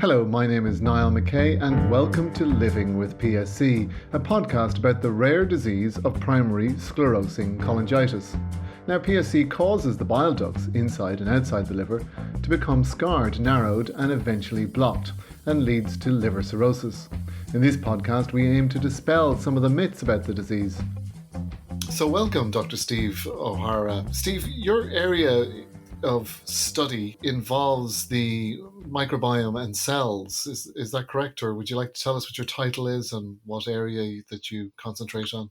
Hello, my name is Niall McKay and welcome to Living with PSC, a podcast about the rare disease of primary sclerosing cholangitis. Now, PSC causes the bile ducts inside and outside the liver to become scarred, narrowed and eventually blocked, and leads to liver cirrhosis. In this podcast, we aim to dispel some of the myths about the disease. So welcome, Dr. Steve O'Hara. Steve, your area of study involves the microbiome and cells. Is that correct? Or would you like to tell us what your title is and what area that you concentrate on?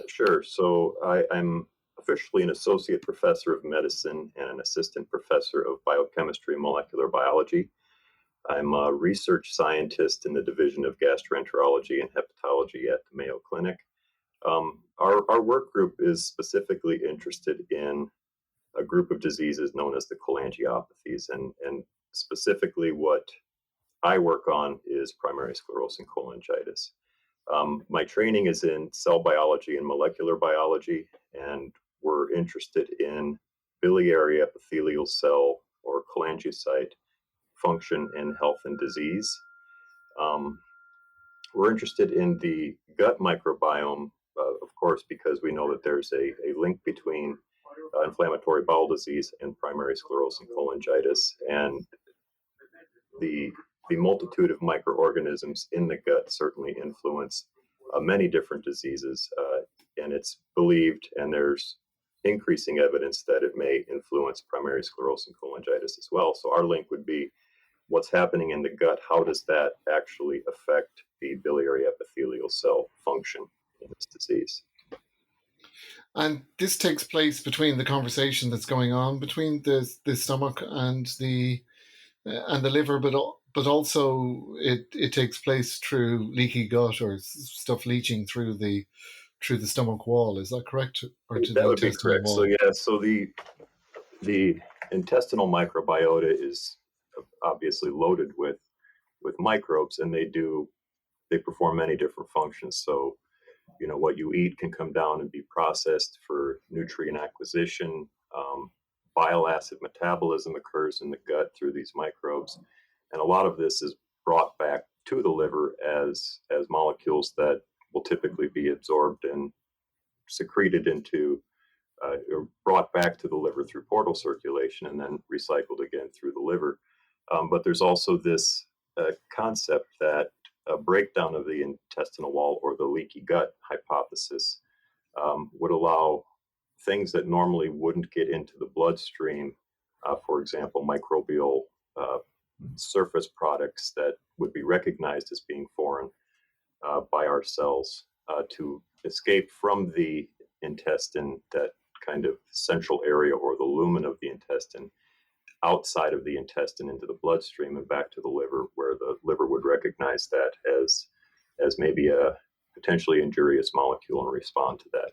Sure. So I'm officially an associate professor of medicine and an assistant professor of biochemistry and molecular biology. I'm a research scientist in the division of Gastroenterology and Hepatology at the Mayo Clinic. Our work group is specifically interested in a group of diseases known as the cholangiopathies, and specifically what I work on is primary sclerosing cholangitis. My training is in cell biology and molecular biology, and we're interested in biliary epithelial cell or cholangiocyte function in health and disease. We're interested in the gut microbiome, of course, because we know that there's a link between inflammatory bowel disease and primary sclerosing cholangitis, and the multitude of microorganisms in the gut certainly influence many different diseases, and it's believed, and there's increasing evidence that it may influence primary sclerosing cholangitis as well. So our link would be what's happening in the gut. How does that actually affect the biliary epithelial cell function in this disease? And this takes place between the conversation that's going on between the stomach and the liver, but also it takes place through leaky gut or stuff leaching through the stomach wall. Is that correct? Or that would be correct. Wall? So the intestinal microbiota is obviously loaded with microbes, and they perform many different functions. So what you eat can come down and be processed for nutrient acquisition. Bile acid metabolism occurs in the gut through these microbes. And a lot of this is brought back to the liver as molecules that will typically be absorbed and secreted into, or brought back to the liver through portal circulation and then recycled again through the liver. But there's also this concept that a breakdown of the intestinal wall, or the leaky gut hypothesis, would allow things that normally wouldn't get into the bloodstream, for example, microbial surface products that would be recognized as being foreign by our cells, to escape from the intestine, that kind of central area or the lumen of the intestine, outside of the intestine into the bloodstream and back to the liver, where the liver would recognize that as maybe a potentially injurious molecule and respond to that.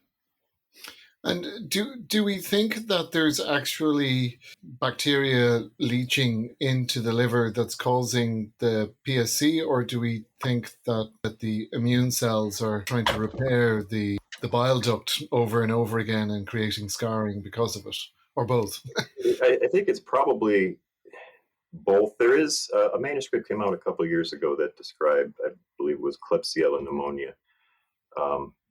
And do we think that there's actually bacteria leaching into the liver that's causing the PSC, or do we think that the immune cells are trying to repair the bile duct over and over again and creating scarring because of it, or both? I think it's probably both. There is a manuscript came out a couple of years ago that described, I believe it was Klebsiella pneumonia,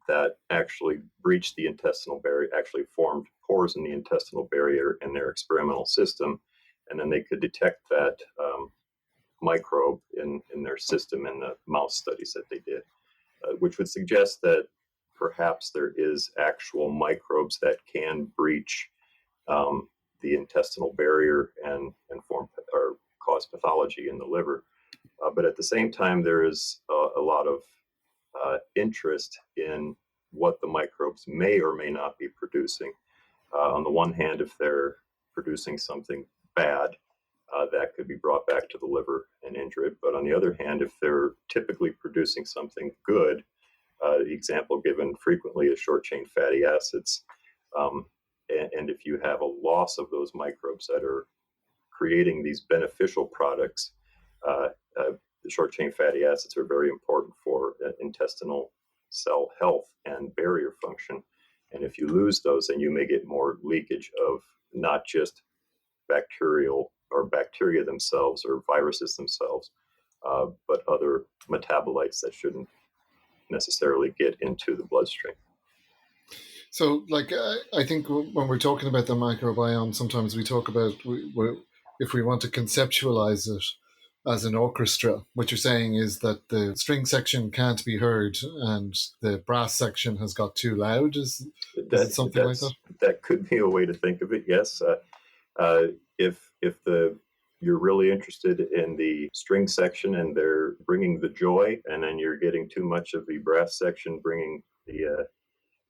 that actually breached the intestinal barrier, actually formed pores in the intestinal barrier in their experimental system, and then they could detect that microbe in their system in the mouse studies that they did, which would suggest that perhaps there is actual microbes that can breach the intestinal barrier and form or cause pathology in the liver. But at the same time, there is a lot of interest in what the microbes may or may not be producing. On the one hand, if they're producing something bad, that could be brought back to the liver and injure it. But on the other hand, if they're typically producing something good, the example given frequently is short-chain fatty acids. And if you have a loss of those microbes that are creating these beneficial products, the short-chain fatty acids are very important for intestinal cell health and barrier function. And if you lose those, then you may get more leakage of not just bacterial or bacteria themselves or viruses themselves, but other metabolites that shouldn't necessarily get into the bloodstream. So, I think when we're talking about the microbiome, sometimes we talk about if we want to conceptualize it as an orchestra. What you're saying is that the string section can't be heard and the brass section has got too loud. Is it something like that? That could be a way to think of it. Yes, if you're really interested in the string section and they're bringing the joy, and then you're getting too much of the brass section bringing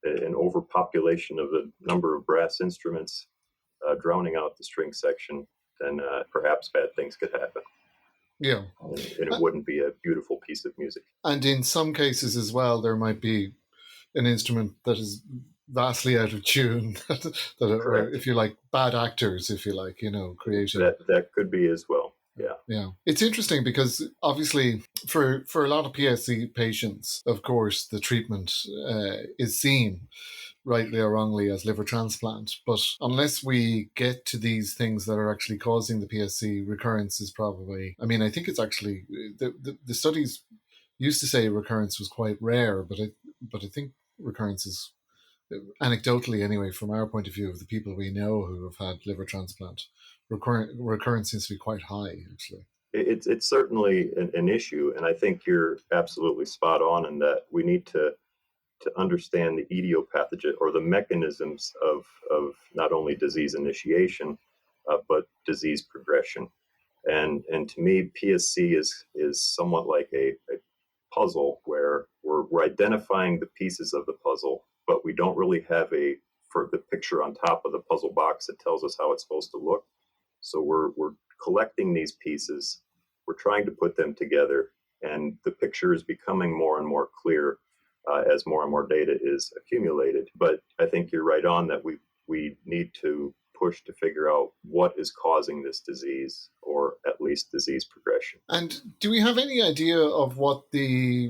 an overpopulation of the number of brass instruments drowning out the string section, then perhaps bad things could happen. Yeah. And it wouldn't be a beautiful piece of music. And in some cases as well, there might be an instrument that is vastly out of tune, or if you like, bad actors, if you like, creating. That could be as well. Yeah. Yeah. It's interesting because obviously for a lot of PSC patients, of course, the treatment is seen rightly or wrongly as liver transplant. But unless we get to these things that are actually causing the PSC, recurrence is probably, I think it's actually, the studies used to say recurrence was quite rare, but I think recurrence is, anecdotally anyway, from our point of view of the people we know who have had liver transplant, recurrence seems to be quite high, actually. It's certainly an issue, and I think you're absolutely spot on in that we need to understand the etiopathogen or the mechanisms of not only disease initiation, but disease progression. And to me, PSC is somewhat like a puzzle where we're identifying the pieces of the puzzle, but we don't really have for the picture on top of the puzzle box that tells us how it's supposed to look. So we're collecting these pieces, we're trying to put them together, and the picture is becoming more and more clear as more and more data is accumulated. But I think you're right on that we need to push to figure out what is causing this disease, or at least disease progression. And do we have any idea of how the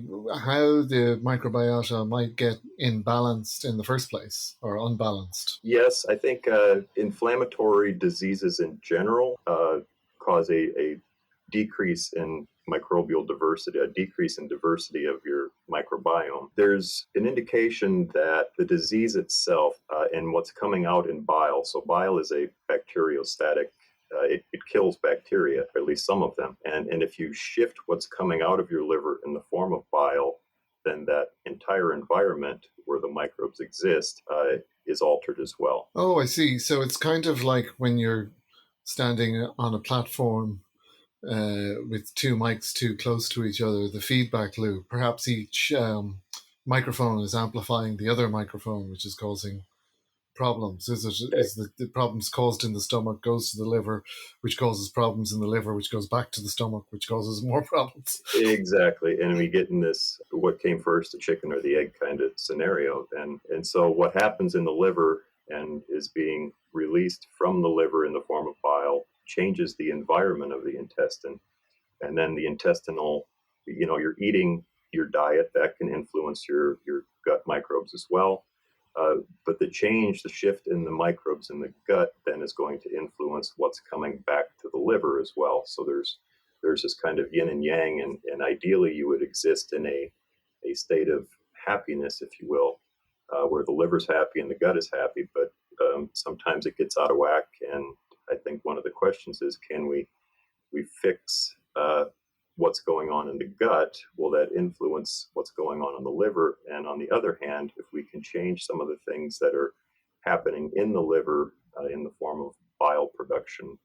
microbiota might get imbalanced in the first place, or unbalanced? Yes, I think inflammatory diseases in general cause a decrease in microbial diversity, a decrease in diversity of your microbiome. There's an indication that the disease itself and what's coming out in bile, so bile is a bacteriostatic, it kills bacteria, or at least some of them. And if you shift what's coming out of your liver in the form of bile, then that entire environment where the microbes exist is altered as well. Oh, I see. So it's kind of like when you're standing on a platform with two mics too close to each other, the feedback loop. Perhaps each microphone is amplifying the other microphone, which is causing problems. Is the problems caused in the stomach goes to the liver, which causes problems in the liver, which goes back to the stomach, which causes more problems. Exactly. And we get in this what came first, the chicken or the egg kind of scenario. And so what happens in the liver and is being released from the liver in the form of bile changes the environment of the intestine. And then the intestinal, you're eating your diet, that can influence your gut microbes as well. But the shift in the microbes in the gut then is going to influence what's coming back to the liver as well. So there's this kind of yin and yang, and ideally you would exist in a state of happiness, if you will, where the liver's happy and the gut is happy, but sometimes it gets out of whack. And I think one of the questions is, can we fix what's going on in the gut? Will that influence what's going on in the liver? And on the other hand, if we can change some of the things that are happening in the liver in the form of bile production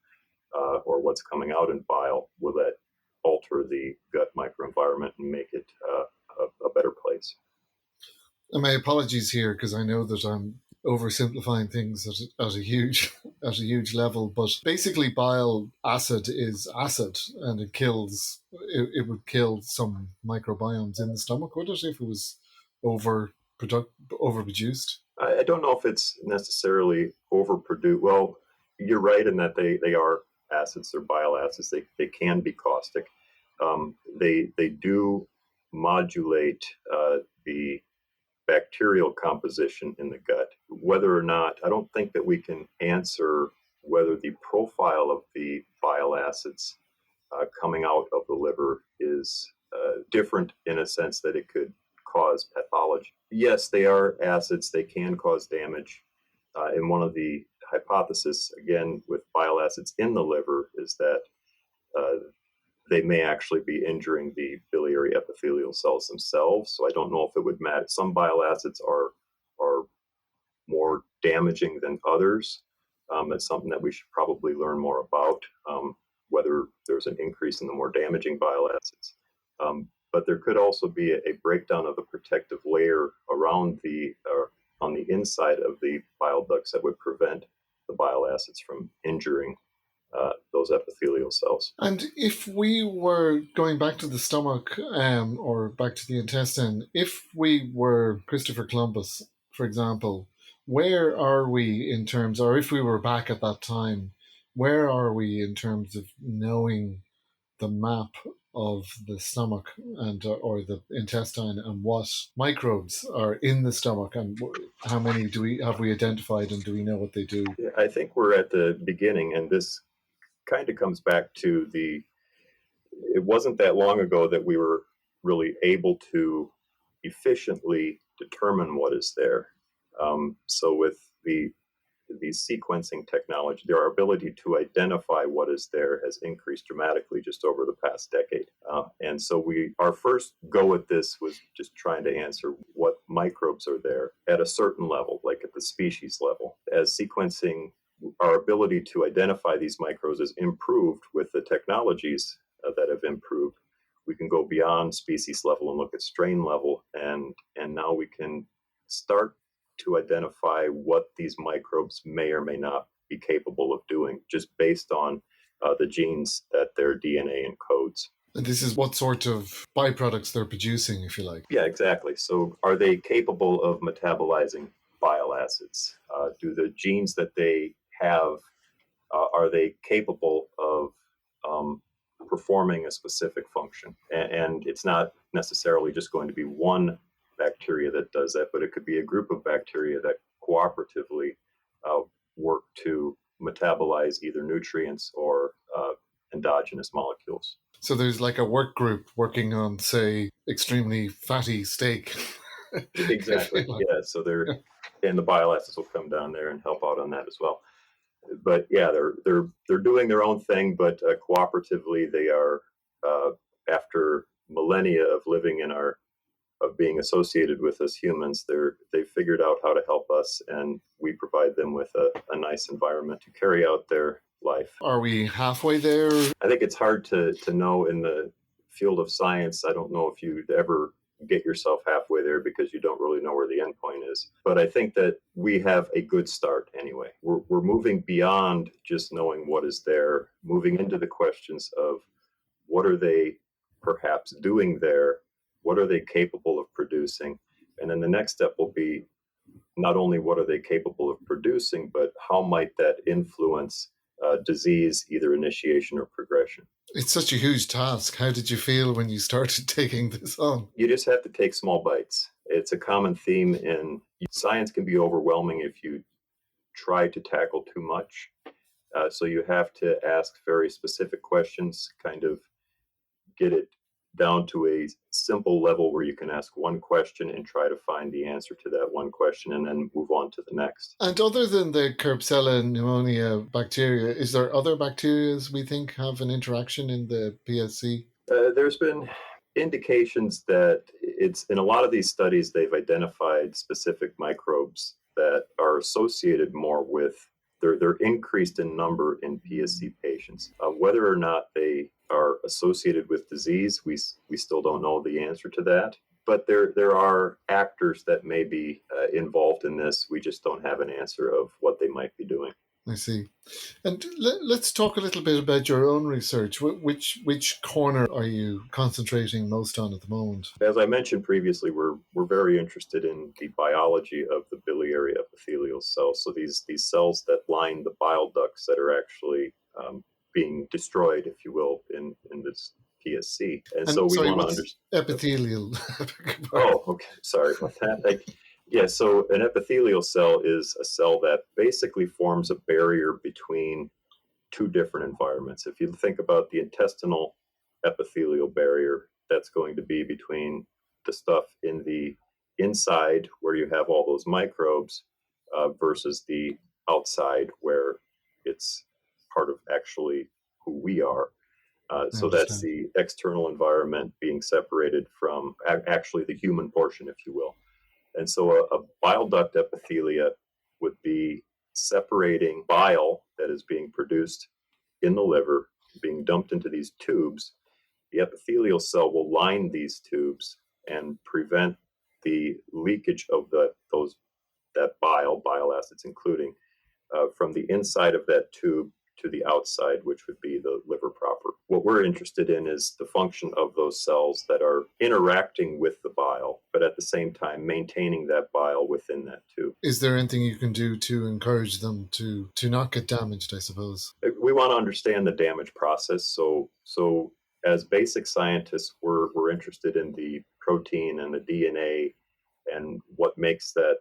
or what's coming out in bile, will that alter the gut microenvironment and make it a better place? And my apologies here, because I know that I'm oversimplifying things at a huge level, but basically bile acid is acid, and it would kill some microbiomes in the stomach, would it, if it was overproduced? I don't know if it's necessarily overproduced. Well, you're right in that they are acids, they're bile acids. They can be caustic. They do modulate the bacterial composition in the gut. Whether or not, I don't think that we can answer whether the profile of the bile acids coming out of the liver is different in a sense that it could cause pathology. Yes, they are acids. They can cause damage. And one of the hypotheses, again, with bile acids in the liver is that they may actually be injuring the biliary epithelial cells themselves. So I don't know if it would matter. Some bile acids are more damaging than others. It's something that we should probably learn more about, whether there's an increase in the more damaging bile acids. But there could also be a breakdown of the protective layer around on the inside of the bile ducts that would prevent the bile acids from injuring those epithelial cells. And if we were going back to the stomach or back to the intestine, if we were Christopher Columbus, for example, where are we in terms, or if we were back at that time, where are we in terms of knowing the map of the stomach and or the intestine and what microbes are in the stomach and how many have we identified and do we know what they do? Yeah, I think we're at the beginning, and this kind of comes back to it wasn't that long ago that we were really able to efficiently determine what is there. So with the sequencing technology, our ability to identify what is there has increased dramatically just over the past decade. And so our first go at this was just trying to answer what microbes are there at a certain level, like at the species level. As sequencing, our ability to identify these microbes is improved with the technologies that have improved. We can go beyond species level and look at strain level, and now we can start to identify what these microbes may or may not be capable of doing, just based on the genes that their DNA encodes. And this is what sort of byproducts they're producing, if you like. Yeah, exactly. So are they capable of metabolizing bile acids? Do the genes that they have, are they capable of performing a specific function? And it's not necessarily just going to be one bacteria that does that, but it could be a group of bacteria that cooperatively work to metabolize either nutrients or endogenous molecules. So there's like a work group working on, say, extremely fatty steak. Exactly. Yeah. So and the bile acids will come down there and help out on that as well. But yeah, they're doing their own thing, but cooperatively they are, after millennia of living of being associated with us humans, they've figured out how to help us, and we provide them with a nice environment to carry out their life. Are we halfway there? I think it's hard to know in the field of science. I don't know if you'd ever get yourself halfway there because you don't really know where the end point is. But I think that we have a good start anyway. We're moving beyond just knowing what is there, moving into the questions of what are they perhaps doing there, what are they capable of producing, and then the next step will be not only what are they capable of producing, but how might that influence disease, either initiation or progression. It's such a huge task. How did you feel when you started taking this on? You just have to take small bites. It's a common theme in science. Can be overwhelming if you try to tackle too much. So you have to ask very specific questions, kind of get it down to a simple level where you can ask one question and try to find the answer to that one question and then move on to the next. And other than the Klebsiella pneumonia bacteria, is there other bacteria we think have an interaction in the PSC? There's been indications that it's in a lot of these studies, they've identified specific microbes that are associated more with, they're increased in number in PSC patients. Whether or not they are associated with disease, we still don't know the answer to that. But there are actors that may be involved in this. We just don't have an answer of what they might be doing. I see. And let's talk a little bit about your own research. Which corner are you concentrating most on at the moment? As I mentioned previously, we're very interested in the biology of the biliary epithelial cells. So these cells that line the bile ducts that are actually being destroyed, if you will, in this PSC. And so we want to understand epithelial. Oh, okay. Sorry about that. Yeah, so an epithelial cell is a cell that basically forms a barrier between two different environments. If you think about the intestinal epithelial barrier, that's going to be between the stuff in the inside where you have all those microbes versus the outside where it's part of actually who we are. I So that's understand. the external environment being separated from actually the human portion, if you will. And so a bile duct epithelia would be separating bile that is being produced in the liver, being dumped into these tubes. The epithelial cell will line these tubes and prevent the leakage of that bile acids, including from the inside of that tube to the outside, which would be the liver proper. What we're interested in is the function of those cells that are interacting with the bile, but at the same time maintaining that bile within that tube. Is there anything you can do to encourage them to not get damaged, I suppose? We want to understand the damage process. So as basic scientists, we're interested in the protein and the DNA and what makes that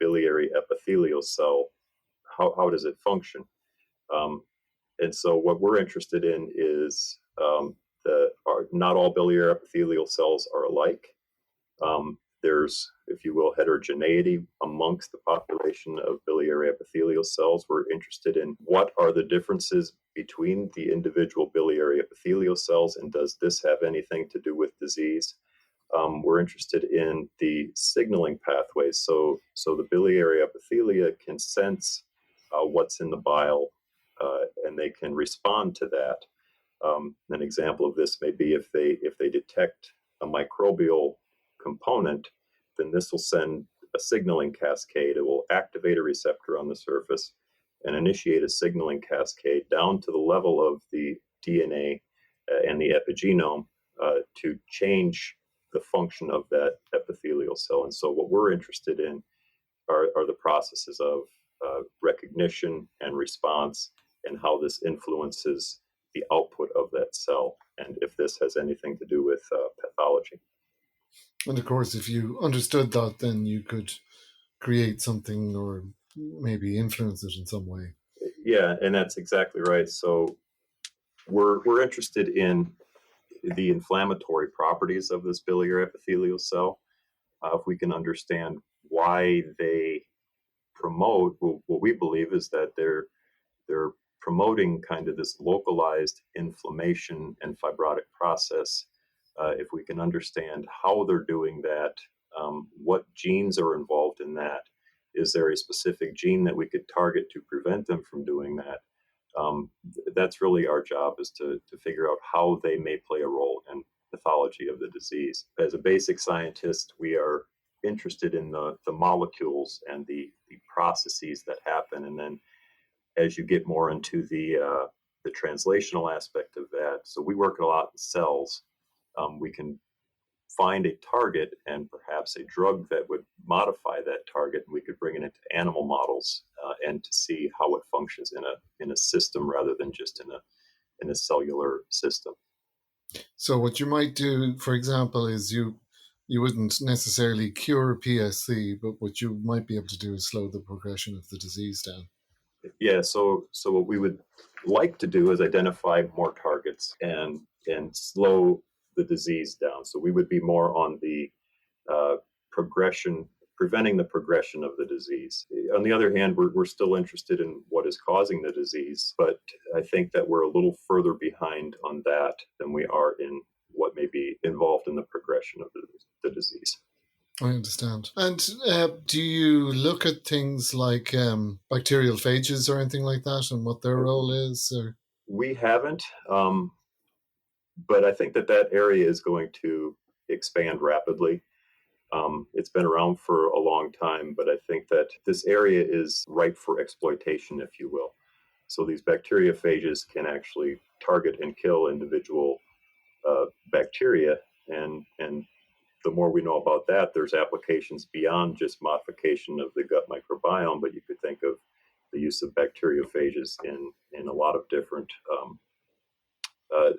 biliary epithelial cell, how does it function? And so what we're interested in is not all biliary epithelial cells are alike. There's, if you will, heterogeneity amongst the population of biliary epithelial cells. We're interested in what are the differences between the individual biliary epithelial cells, and does this have anything to do with disease? We're interested in the signaling pathways. So the biliary epithelia can sense what's in the bile, and they can respond to that. An example of this may be if they detect a microbial component, then this will send a signaling cascade. It will activate a receptor on the surface and initiate a signaling cascade down to the level of the DNA and the epigenome to change the function of that epithelial cell. And so what we're interested in are the processes of recognition and response, and how this influences the output of that cell, and if this has anything to do with pathology. And of course, if you understood that, then you could create something or maybe influence it in some way. Yeah, and that's exactly right. So we're interested in the inflammatory properties of this biliary epithelial cell. If we can understand why they promote, what we believe is that they're promoting kind of this localized inflammation and fibrotic process. If we can understand how they're doing that, what genes are involved in that, is there a specific gene that we could target to prevent them from doing that? That's really our job, is to figure out how they may play a role in pathology of the disease. As a basic scientist, we are interested in the molecules and the processes that happen. And then as you get more into the translational aspect of that, so we work a lot in cells, we can find a target and perhaps a drug that would modify that target, and we could bring it into animal models and to see how it functions in a system rather than just in a cellular system. So what you might do, for example, is you wouldn't necessarily cure PSC, but what you might be able to do is slow the progression of the disease down. Yeah, so what we would like to do is identify more targets and slow the disease down. So we would be more on the progression, preventing the progression of the disease. On the other hand, we're still interested in what is causing the disease, but I think that we're a little further behind on that than we are in what may be involved in the progression of the disease. I understand. And do you look at things like bacterial phages or anything like that, and what their role is? Or? We haven't, but I think that area is going to expand rapidly. It's been around for a long time, but I think that this area is ripe for exploitation, if you will. So these bacteriophages can actually target and kill individual bacteria, and the more we know about that, there's applications beyond just modification of the gut microbiome, but you could think of the use of bacteriophages in a lot of different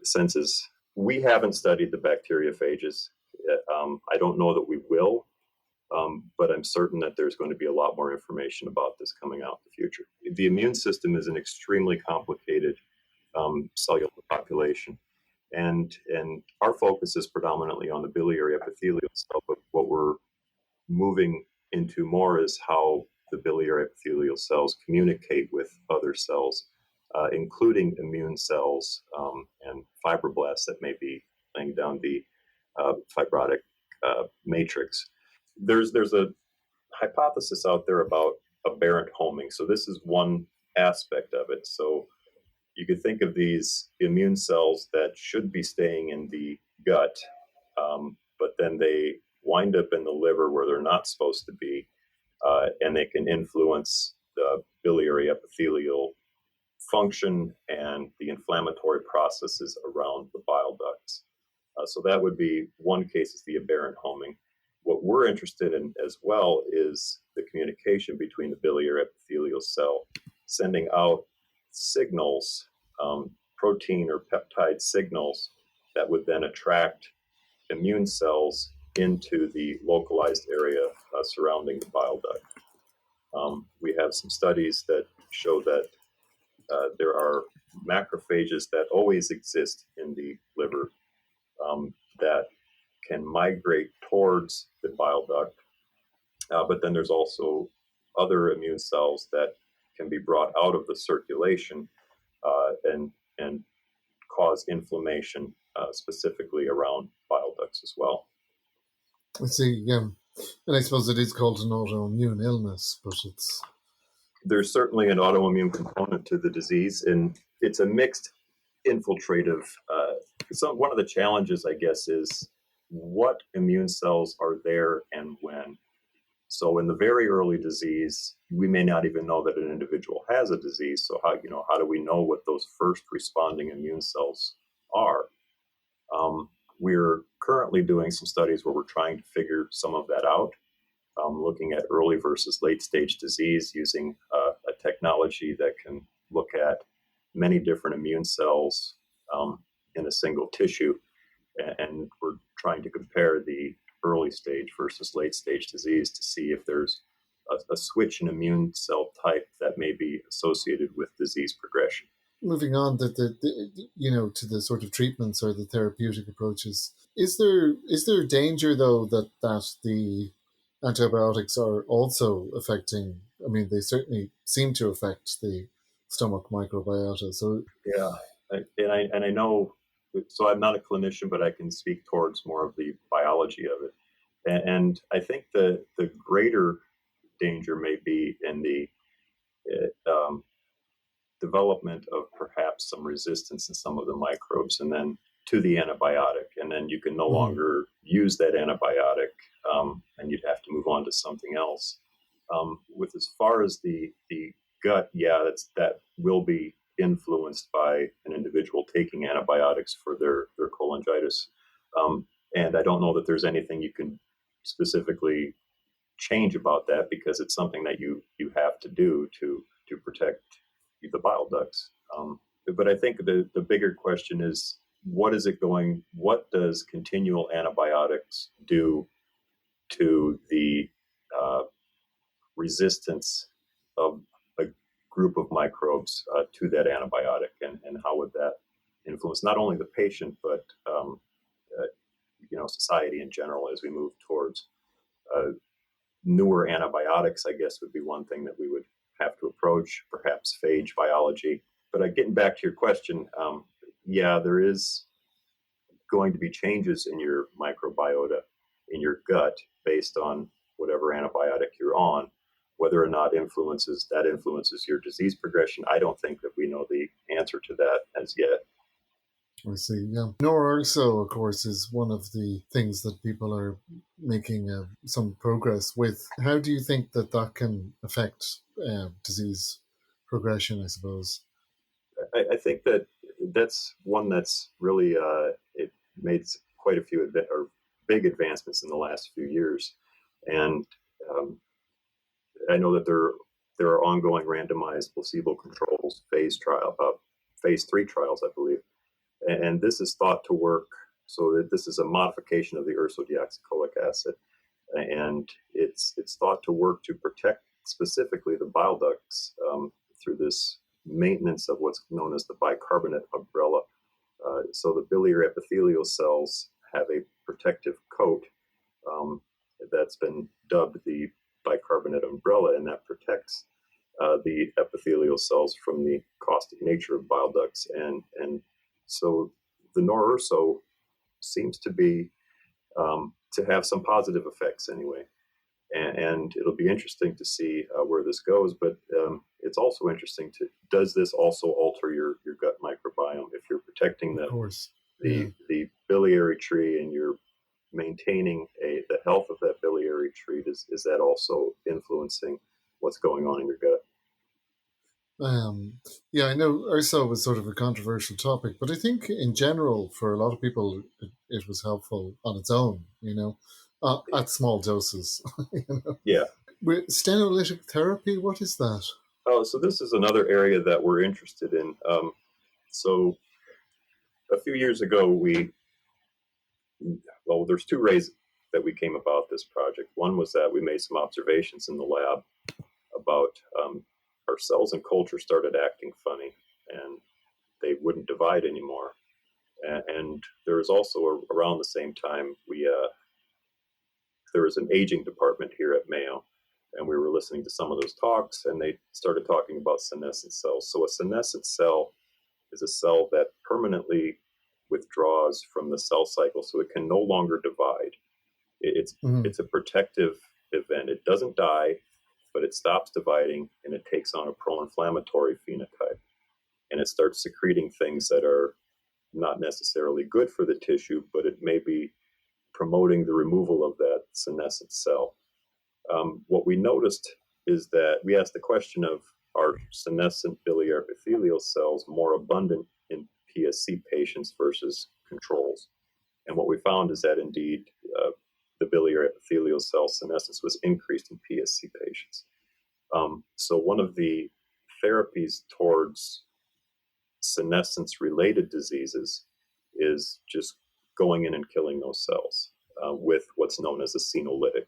senses. We haven't studied the bacteriophages. I don't know that we will, but I'm certain that there's going to be a lot more information about this coming out in the future. The immune system is an extremely complicated cellular population. And our focus is predominantly on the biliary epithelial cell, but what we're moving into more is how the biliary epithelial cells communicate with other cells, including immune cells and fibroblasts that may be laying down the fibrotic matrix. There's a hypothesis out there about aberrant homing. So this is one aspect of it. So you could think of these immune cells that should be staying in the gut, but then they wind up in the liver where they're not supposed to be, and they can influence the biliary epithelial function and the inflammatory processes around the bile ducts. So that would be one case, is the aberrant homing. What we're interested in as well is the communication between the biliary epithelial cell, sending out signals, protein or peptide signals that would then attract immune cells into the localized area surrounding the bile duct. We have some studies that show that there are macrophages that always exist in the liver that can migrate towards the bile duct, but then there's also other immune cells that can be brought out of the circulation and cause inflammation, specifically around bile ducts as well. I see, and I suppose it is called an autoimmune illness, but there's certainly an autoimmune component to the disease, and it's a mixed infiltrative. One of the challenges, I guess, is what immune cells are there and when. So in the very early disease, we may not even know that an individual has a disease. So how do we know what those first responding immune cells are? We're currently doing some studies where we're trying to figure some of that out, looking at early versus late stage disease using a technology that can look at many different immune cells in a single tissue. And we're trying to compare the early stage versus late stage disease to see if there's a switch in immune cell type that may be associated with disease progression. Moving on to to the sort of treatments or the therapeutic approaches, is there a danger though that the antibiotics are also affecting? I mean, they certainly seem to affect the stomach microbiota. So yeah, and I know. So I'm not a clinician, but I can speak towards more of the biology of it. And I think the greater danger may be in the development of perhaps some resistance in some of the microbes, and then to the antibiotic. And then you can no longer use that antibiotic, and you'd have to move on to something else. With as far as the gut, that will be influenced by an individual taking antibiotics for their cholangitis. And I don't know that there's anything you can specifically change about that, because it's something that you have to do to protect the bile ducts. But I think the bigger question is, what does continual antibiotics do to the resistance of a group of microbes to that antibiotic, and how would that influence not only the patient, but society in general as we move towards newer antibiotics, I guess, would be one thing that we would have to approach, perhaps phage biology. But getting back to your question, there is going to be changes in your microbiota, in your gut, based on whatever antibiotic you're on. Whether or not influences your disease progression, I don't think that we know the answer to that as yet. I see, yeah. Nor-urso, of course, is one of the things that people are making some progress with. How do you think that can affect disease progression, I suppose? I think that's one that's really it made quite a few big advancements in the last few years. And I know that there are ongoing randomized placebo-controlled phase 3 trials, I believe. And this is thought to work, so that this is a modification of the ursodeoxycholic acid, and it's thought to work to protect specifically the bile ducts through this maintenance of what's known as the bicarbonate umbrella So the biliary epithelial cells have a protective coat that's been dubbed the bicarbonate umbrella, and that protects the epithelial cells from the caustic nature of bile ducts. And so the NOR-URSO seems to be to have some positive effects anyway. And it'll be interesting to see where this goes. But it's also interesting does this also alter your gut microbiome? If you're protecting the biliary tree and you're maintaining the health of that biliary tree, is that also influencing what's going on in your gut? I know URSO was sort of a controversial topic, but I think in general, for a lot of people, it was helpful on its own, at small doses. Yeah. With stenolytic therapy, what is that? Oh, so this is another area that we're interested in. So a few years ago, there's two ways that we came about this project. One was that we made some observations in the lab about our cells in culture started acting funny, and they wouldn't divide anymore. And there was also around the same time there was an aging department here at Mayo, and we were listening to some of those talks, and they started talking about senescent cells. So a senescent cell is a cell that permanently withdraws from the cell cycle, so it can no longer divide. It's a protective event. It doesn't die, but it stops dividing, and it takes on a pro-inflammatory phenotype. And it starts secreting things that are not necessarily good for the tissue, but it may be promoting the removal of that senescent cell. What we noticed is that we asked the question of, are senescent biliary epithelial cells more abundant in PSC patients versus controls? And what we found is that indeed the biliary epithelial cell senescence was increased in PSC patients. So one of the therapies towards senescence-related diseases is just going in and killing those cells with what's known as a senolytic.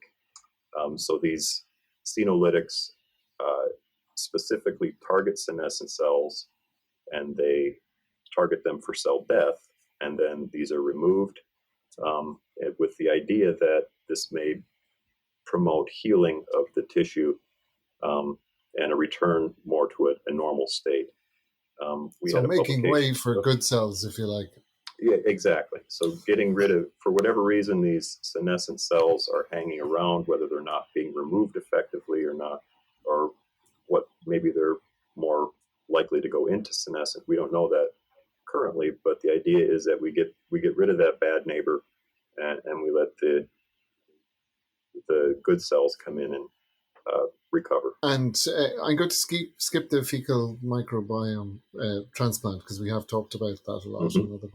So these senolytics specifically target senescent cells, and they target them for cell death, and then these are removed with the idea that this may promote healing of the tissue and a return more to a normal state. So making way for good cells, if you like. Yeah, exactly. So getting rid of, for whatever reason, these senescent cells are hanging around, whether they're not being removed effectively or not, or what maybe they're more likely to go into senescent. We don't know that currently, but the idea is that we get rid of that bad neighbor, and we let the good cells come in and recover. And I'm going to skip the fecal microbiome transplant, because we have talked about that a lot in other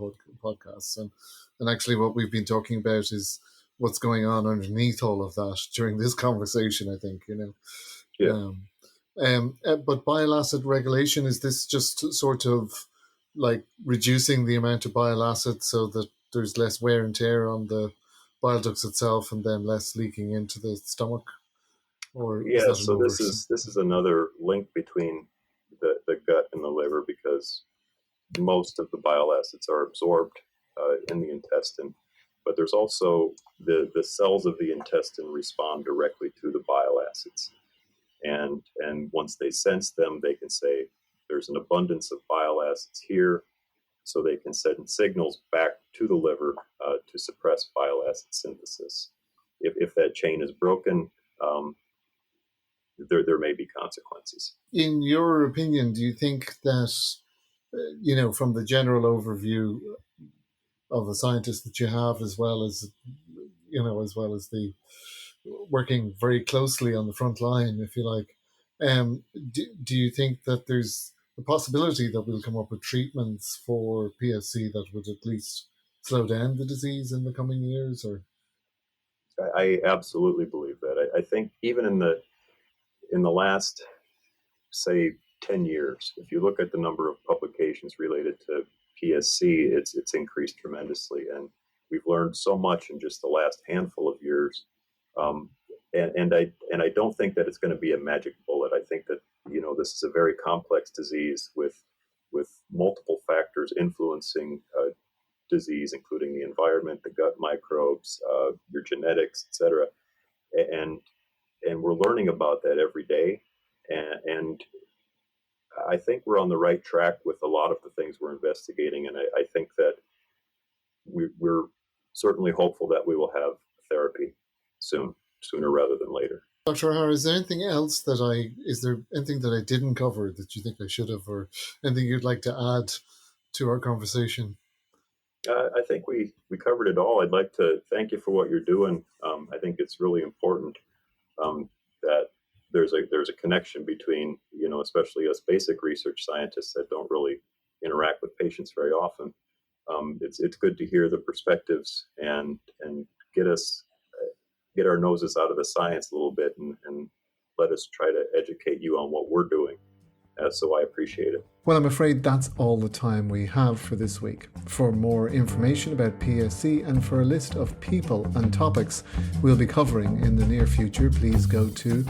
podcasts. And actually what we've been talking about is what's going on underneath all of that during this conversation, I think, Yeah. But bile acid regulation, is this just sort of like reducing the amount of bile acid so that there's less wear and tear on the bile ducts itself and then less leaking into the stomach? Or yeah, so this is another link between the gut and the liver, because most of the bile acids are absorbed in the intestine, but there's also the cells of the intestine respond directly to the bile acids, and once they sense them, they can say there's an abundance of bile acids here, so they can send signals back to the liver to suppress bile acid synthesis. If that chain is broken, there may be consequences. In your opinion, do you think that, from the general overview of a scientist that you have, as well as the working very closely on the front line, if you like, do you think that there's a possibility that we'll come up with treatments for PSC that would at least slow down the disease in the coming years? Or I absolutely believe that. I think even in the last, say, 10 years, if you look at the number of publications related to PSC, it's increased tremendously, and we've learned so much in just the last handful of years. And I don't think that it's going to be a magic bullet. I think that this is a very complex disease with with multiple factors influencing disease, including the environment, the gut microbes, your genetics, etc. And we're learning about that every day. And I think we're on the right track with a lot of the things we're investigating. And I think that we're certainly hopeful that we will have therapy sooner rather than later. Dr. O'Hara, is there anything that I didn't cover that you think I should have, or anything you'd like to add to our conversation? I think we covered it all. I'd like to thank you for what you're doing. I think it's really important that there's a connection between, especially us basic research scientists that don't really interact with patients very often. It's good to hear the perspectives and get our noses out of the science a little bit and let us try to educate you on what we're doing. So I appreciate it. Well, I'm afraid that's all the time we have for this week. For more information about PSC and for a list of people and topics we'll be covering in the near future, please go to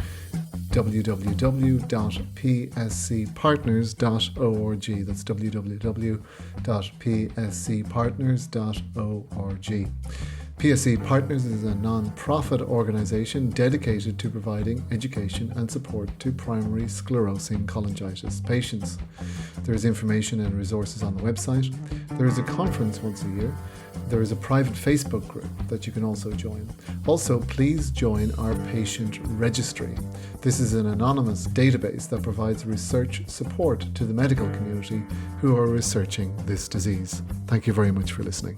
www.pscpartners.org. That's www.pscpartners.org. PSC Partners is a non-profit organisation dedicated to providing education and support to primary sclerosing cholangitis patients. There is information and resources on the website. There is a conference once a year. There is a private Facebook group that you can also join. Also, please join our patient registry. This is an anonymous database that provides research support to the medical community who are researching this disease. Thank you very much for listening.